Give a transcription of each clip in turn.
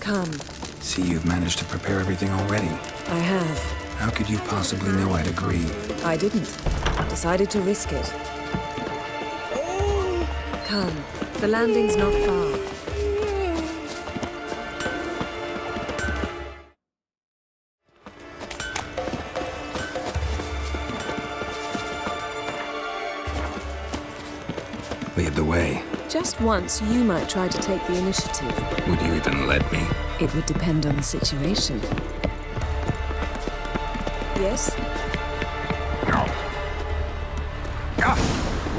Come. See, you've managed to prepare everything already. I have. How could you possibly know I'd agree? I didn't. Decided to risk it. Come. The landing's not far. Lead the way. Just once, you might try to take the initiative. Would you even let me? It would depend on the situation. Yes? No.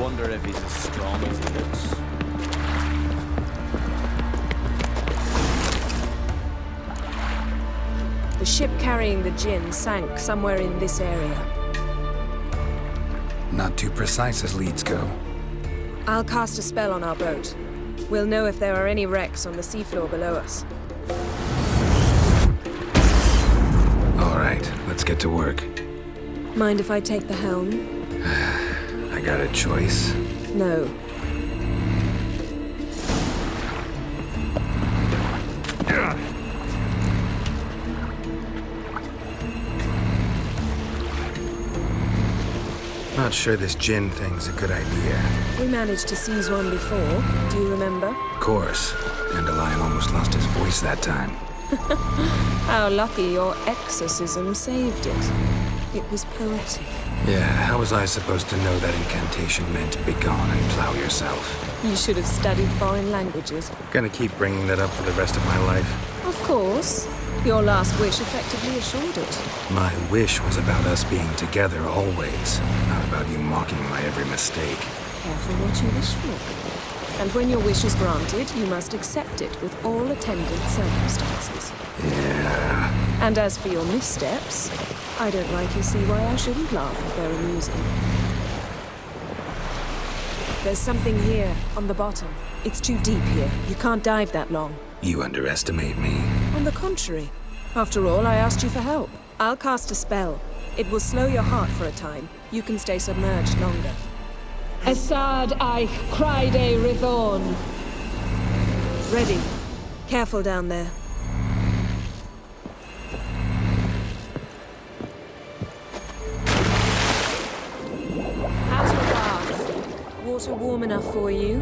Wonder if he's as strong as he looks. The ship carrying the Jinn sank somewhere in this area. Not too precise as leads go. I'll cast a spell on our boat. We'll know if there are any wrecks on the seafloor below us. All right, let's get to work. Mind if I take the helm? I got a choice. No. Not sure this Jinn thing's a good idea. We managed to seize one before. Do you remember? Of course. Dandelion almost lost his voice that time. How lucky your exorcism saved it. It was poetic. Yeah, how was I supposed to know that incantation meant begone and plow yourself? You should have studied foreign languages. Gonna keep bringing that up for the rest of my life. Of course. Your last wish effectively assured it. My wish was about us being together always, not about you mocking my every mistake. Careful what you wish for. And when your wish is granted, you must accept it with all attendant circumstances. Yeah. And as for your missteps, I don't rightly see why I shouldn't laugh if they're amusing. There's something here, on the bottom. It's too deep here. You can't dive that long. You underestimate me. On the contrary. After all, I asked you for help. I'll cast a spell. It will slow your heart for a time. You can stay submerged longer. Assad Eich Cryde Rithorn. Ready. Careful down there. How's your bath? Water warm enough for you?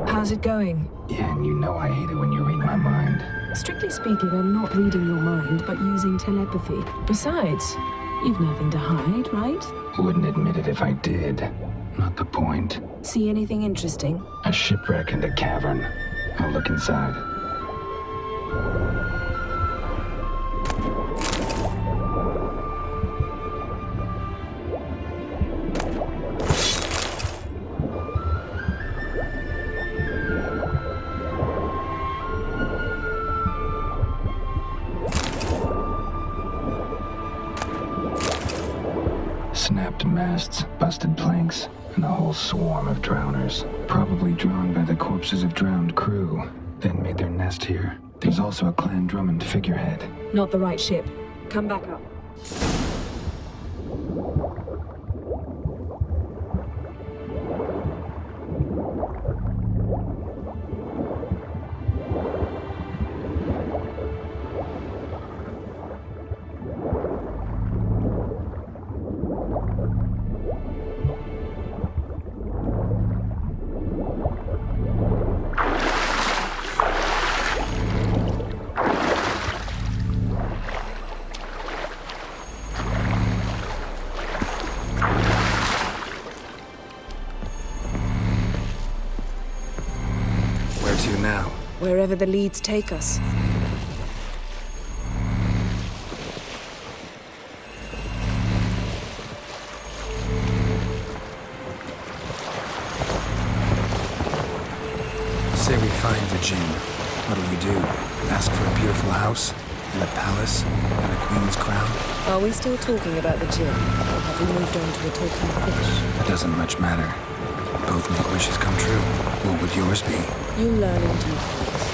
How's it going? Yeah, and you know I hate it when you read my mind. Strictly speaking, I'm not reading your mind, but using telepathy. Besides, you've nothing to hide, right? Wouldn't admit it if I did. Not the point. See anything interesting? A shipwreck and a cavern. I'll look inside. Snapped masts, busted planks, and a whole swarm of drowners. Probably drawn by the corpses of drowned crew, then made their nest here. There's also a Clan Drummond figurehead. Not the right ship. Come back up. Where to now? Wherever the leads take us. Ask for a beautiful house, and a palace, and a queen's crown. Are we still talking about the gin, or have we moved on to a talking fish? It doesn't much matter. Both make wishes come true. What would yours be? You learn in due course.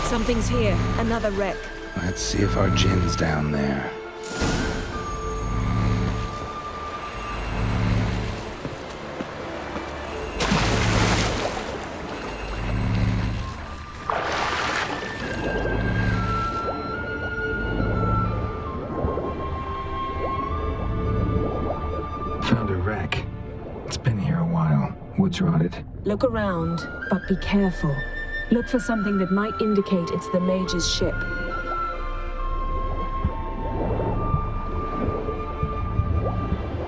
Something's here. Another wreck. Let's see if our gin's down there. Found a wreck. It's been here a while. Wood's rotted. Look around, but be careful. Look for something that might indicate it's the mage's ship.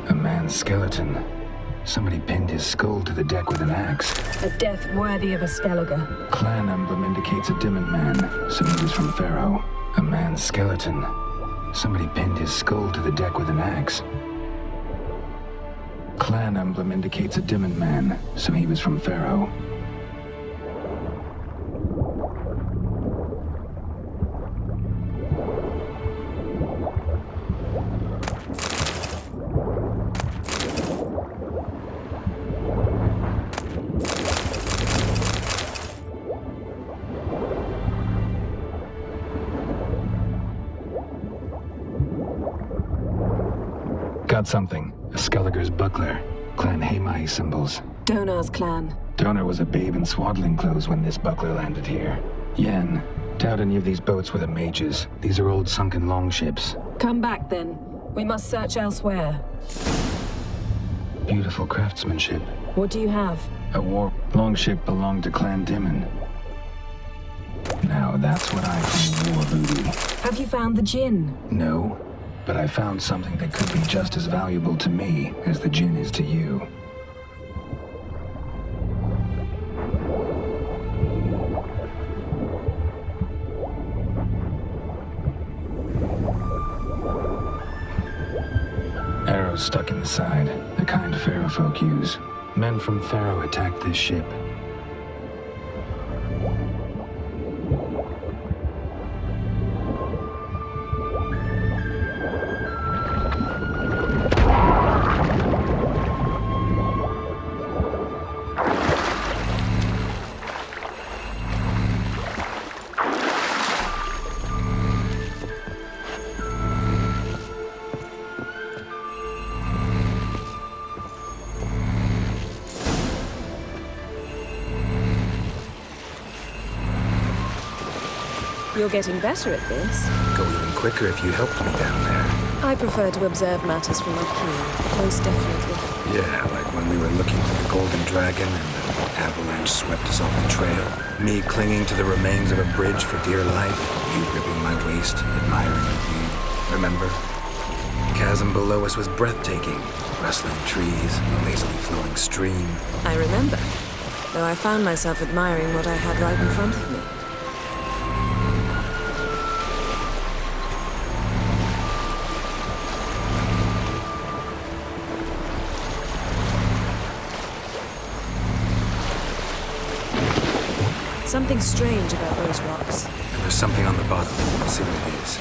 A man's skeleton. Somebody pinned his skull to the deck with an axe. A death worthy of a Skellige. Clan emblem indicates a Dimmen man, so he was from Pharaoh. A man's skeleton. Somebody pinned his skull to the deck with an axe. Clan emblem indicates a Dimmen man, so he was from Pharaoh. Got something. A Skellige's buckler. Clan Hemai symbols. Donar's clan. Donar was a babe in swaddling clothes when this buckler landed here. Yen, doubt any of these boats were the mages. These are old sunken longships. Come back then. We must search elsewhere. Beautiful craftsmanship. What do you have? A war longship belonged to Clan Dimmen. Now that's what I call war booty. Have you found the gin? No, but I found something that could be just as valuable to me as the gin is to you. Arrows stuck in the side, the kind Pharaoh folk use. Men from Pharaoh attacked this ship. You're getting better at this. Go even quicker if you helped me down there. I prefer to observe matters from up here, most definitely. Yeah, like when we were looking for the Golden Dragon and the avalanche swept us off the trail. Me clinging to the remains of a bridge for dear life. You gripping my waist, admiring the view. Remember? The chasm below us was breathtaking. Rustling trees, a lazily flowing stream. I remember, though I found myself admiring what I had right in front of me. Something strange about those rocks. And there's something on the bottom. We'll see what it is.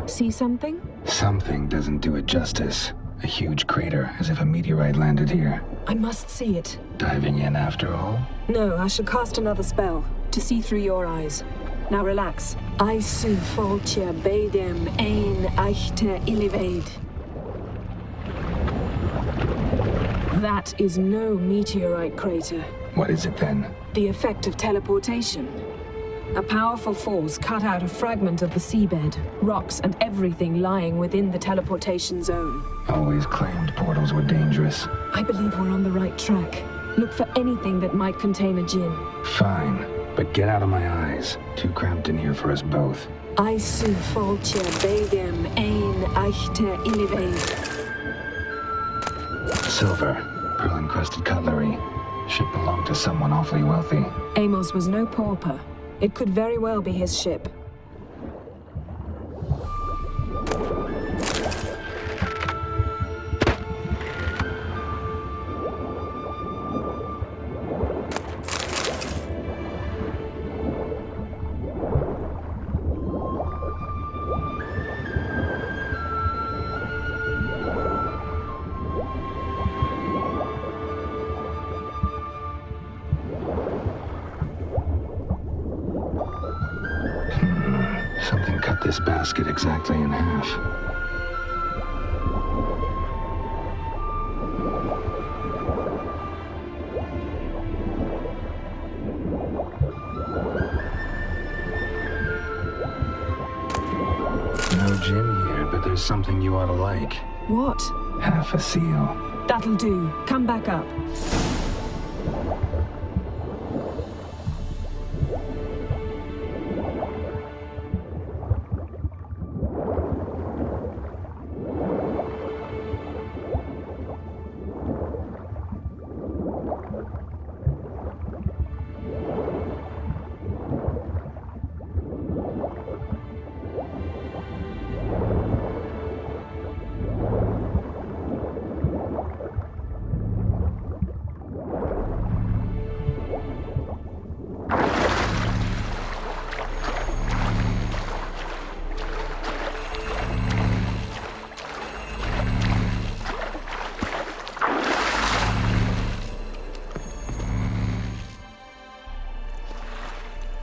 See something? Something doesn't do it justice. A huge crater, as if a meteorite landed here. I must see it. Diving in after all? No, I shall cast another spell to see through your eyes. Now relax. I su foltje bedem ein echte illivaid. That is no meteorite crater. What is it then? The effect of teleportation. A powerful force cut out a fragment of the seabed, rocks and everything lying within the teleportation zone. Always claimed portals were dangerous. I believe we're on the right track. Look for anything that might contain a djinn. Fine, but get out of my eyes. Too cramped in here for us both. I su foltje bedem ein echte illive. Silver, pearl-encrusted cutlery. Ship belonged to someone awfully wealthy. Amos was no pauper. It could very well be his ship. Something cut this basket exactly in half. No gin here, but there's something you ought to like. What? Half a seal. That'll do. Come back up.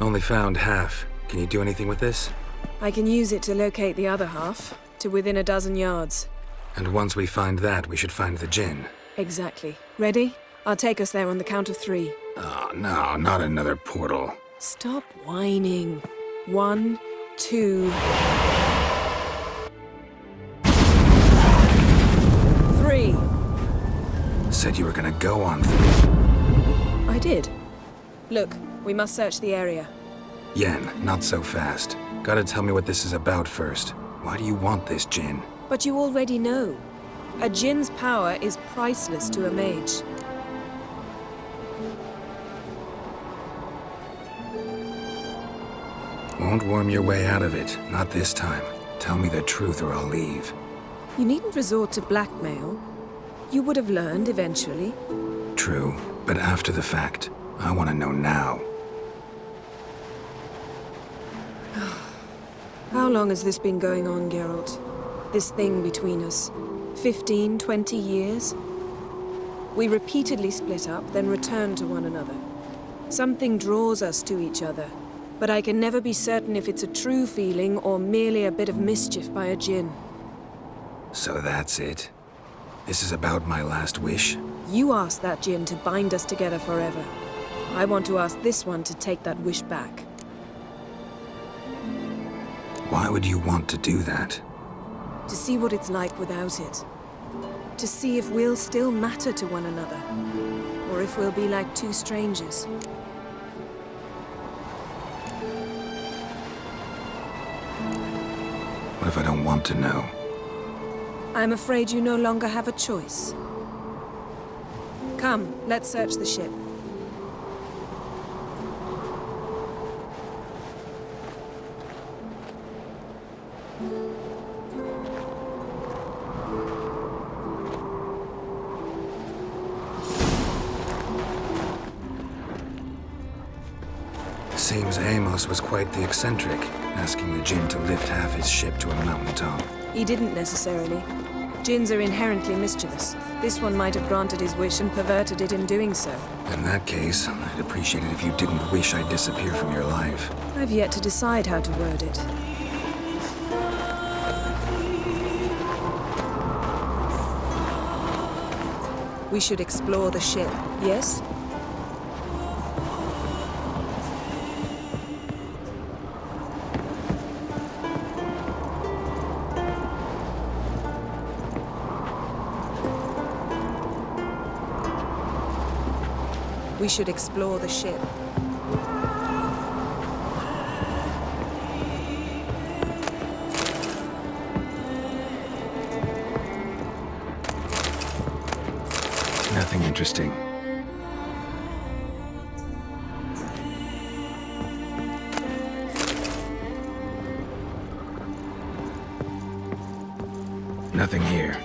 Only found half. Can you do anything with this? I can use it to locate the other half, to within a dozen yards. And once we find that, we should find the gin. Exactly. Ready? I'll take us there on the count of 3. Oh, no, not another portal. Stop whining. 1, 2... 3. Said you were gonna go on 3. I did. Look, we must search the area. Yen, not so fast. Gotta tell me what this is about first. Why do you want this gin? But you already know. A djinn's power is priceless to a mage. Won't worm your way out of it. Not this time. Tell me the truth or I'll leave. You needn't resort to blackmail. You would have learned eventually. True, but after the fact. I want to know now. How long has this been going on, Geralt? This thing between us? 15, 20 years? We repeatedly split up, then returned to one another. Something draws us to each other, but I can never be certain if it's a true feeling or merely a bit of mischief by a djinn. So that's it? This is about my last wish? You asked that djinn to bind us together forever. I want to ask this one to take that wish back. Why would you want to do that? To see what it's like without it. To see if we'll still matter to one another. Or if we'll be like two strangers. What if I don't want to know? I'm afraid you no longer have a choice. Come, let's search the ship. Seems Amos was quite the eccentric, asking the djinn to lift half his ship to a mountaintop. He didn't necessarily. Djinns are inherently mischievous. This one might have granted his wish and perverted it in doing so. In that case, I'd appreciate it if you didn't wish I'd disappear from your life. I've yet to decide how to word it. We should explore the ship, yes? We should explore the ship. Nothing interesting. Nothing here.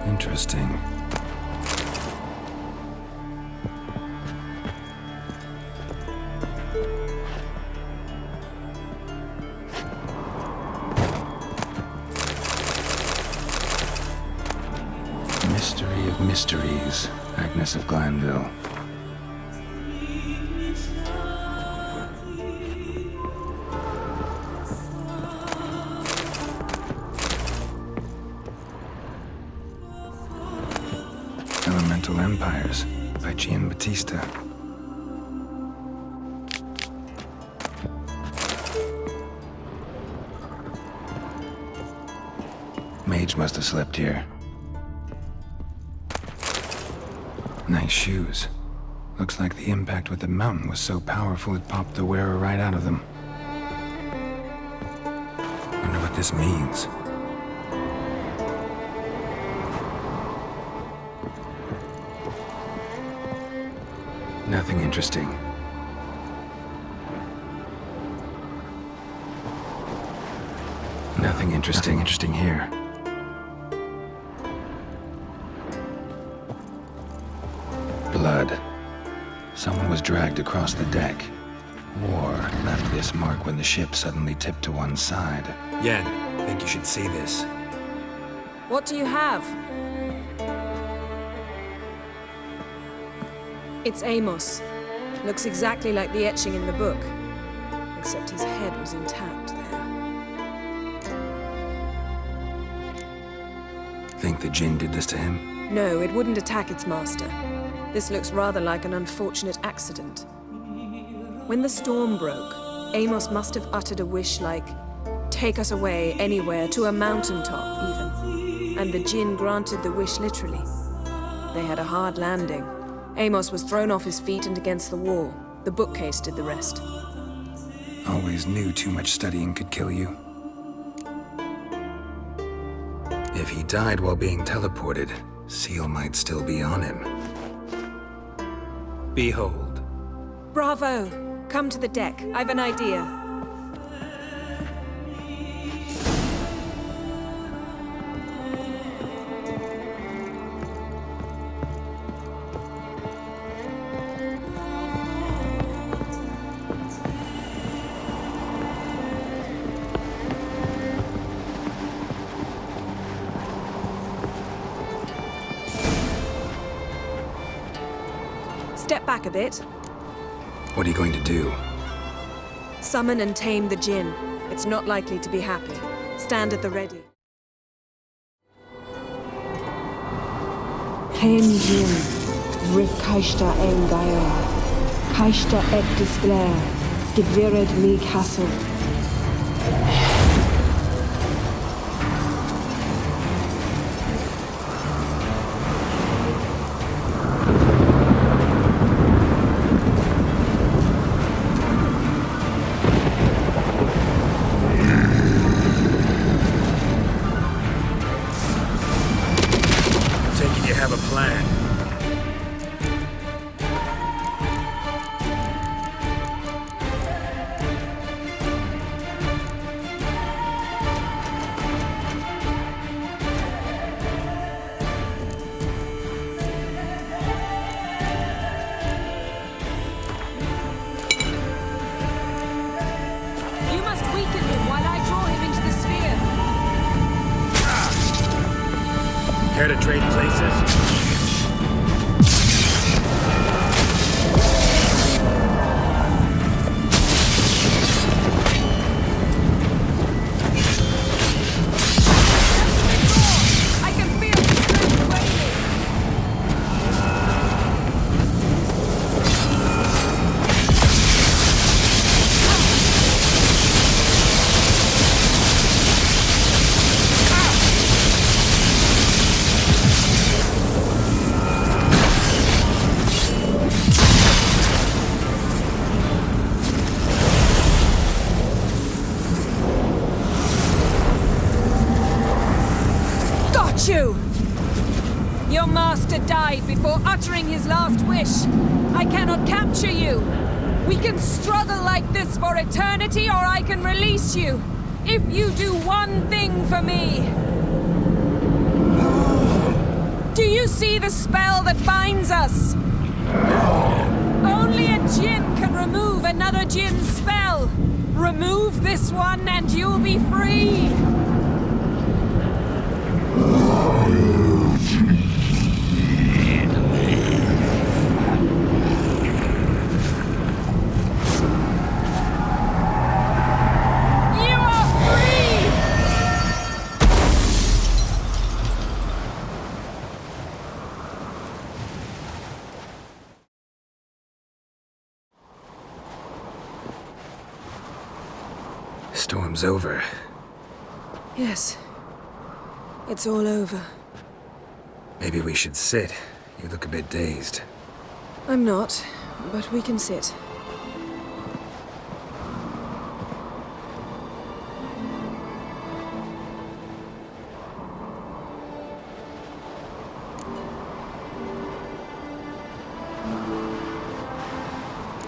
Interesting. Mystery of mysteries, Agnes of Glanville. Elemental Empires by Giambattista. Mage must have slept here. Nice shoes. Looks like the impact with the mountain was so powerful it popped the wearer right out of them. Wonder what this means. Nothing interesting. Nothing interesting here. Blood. Someone was dragged across the deck. Or left this mark when the ship suddenly tipped to one side. Yen, think you should see this. What do you have? It's Amos. Looks exactly like the etching in the book. Except his head was intact there. Think the Jinn did this to him? No, it wouldn't attack its master. This looks rather like an unfortunate accident. When the storm broke, Amos must have uttered a wish like, "Take us away, anywhere, to a mountaintop, even." And the Jinn granted the wish literally. They had a hard landing. Amos was thrown off his feet and against the wall. The bookcase did the rest. Always knew too much studying could kill you. If he died while being teleported, Seal might still be on him. Behold. Bravo! Come to the deck. I've an idea. Step back a bit. What are you going to do? Summon and tame the Jinn. It's not likely to be happy. Stand at the ready. Ken Jin, Rif Kaishta en Gaia, Kaishta et Displair, Devired me Castle. Have a plan. You must weaken him while I draw him into the sphere. Care to trade places? foolish! I cannot capture you! We can struggle like this for eternity, or I can release you! If you do one thing for me! Do you see the spell that binds us? Only a djinn can remove another djinn's spell! Remove this one and you'll be free! You are free! Storm's over. Yes. It's all over. Maybe we should sit. You look a bit dazed. I'm not, but we can sit.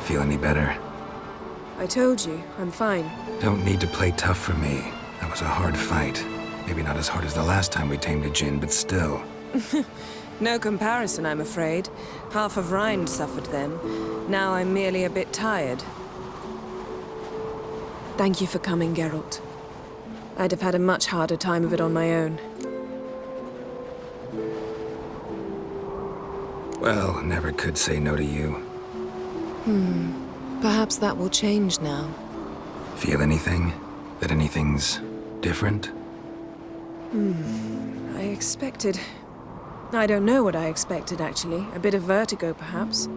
Feel any better? I told you, I'm fine. Don't need to play tough for me. That was a hard fight. Maybe not as hard as the last time we tamed a djinn, but still. No comparison, I'm afraid. Half of Rind suffered then. Now I'm merely a bit tired. Thank you for coming, Geralt. I'd have had a much harder time of it on my own. Well, never could say no to you. Perhaps that will change now. Feel anything? That anything's different? I expected... I don't know what I expected, actually. A bit of vertigo, perhaps.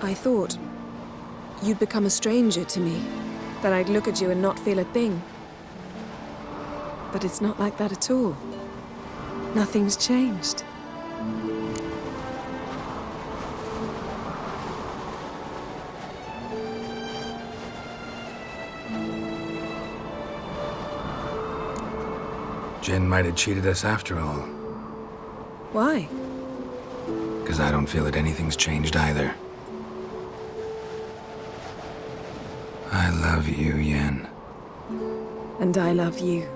I thought you'd become a stranger to me. That I'd look at you and not feel a thing. But it's not like that at all. Nothing's changed. Jinn might have cheated us after all. Why? Because I don't feel that anything's changed either. I love you, Yen. And I love you.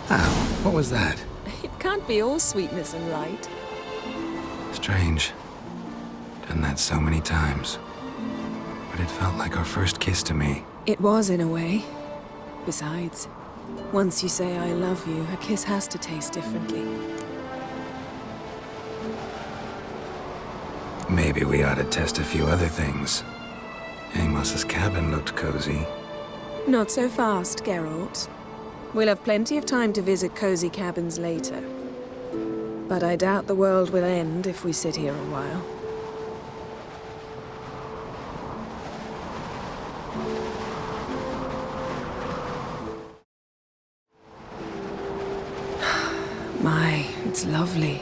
Ow, what was that? It can't be all sweetness and light. Strange. Done that so many times. But it felt like our first kiss to me. It was, in a way. Besides, once you say I love you, a kiss has to taste differently. Maybe we ought to test a few other things. Amos's cabin looked cozy. Not so fast, Geralt. We'll have plenty of time to visit cozy cabins later. But I doubt the world will end if we sit here a while. My, it's lovely.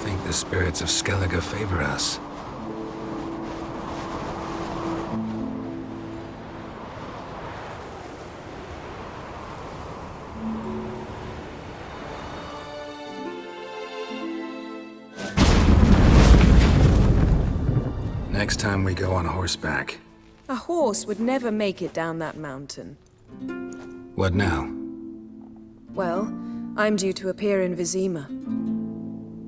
Think the spirits of Skellige favor us. Next time we go on horseback. A horse would never make it down that mountain. What now? Well, I'm due to appear in Vizima.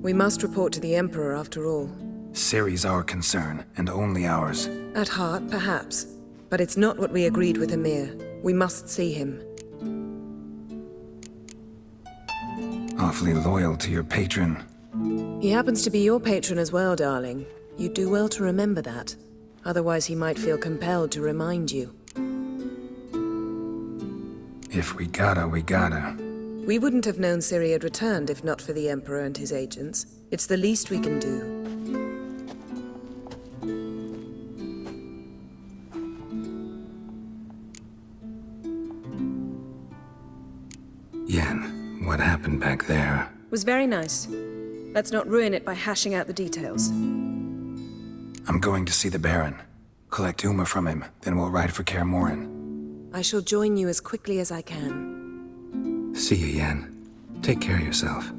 We must report to the Emperor after all. Ciri's our concern, and only ours. At heart, perhaps. But it's not what we agreed with Emir. We must see him. Awfully loyal to your patron. He happens to be your patron as well, darling. You'd do well to remember that. Otherwise, he might feel compelled to remind you. If we gotta, we gotta. We wouldn't have known Ciri had returned if not for the Emperor and his agents. It's the least we can do. Yen, what happened back there? Was very nice. Let's not ruin it by hashing out the details. I'm going to see the Baron. Collect Uma from him, then we'll ride for Kaer Morhen. I shall join you as quickly as I can. See you, Yen. Take care of yourself.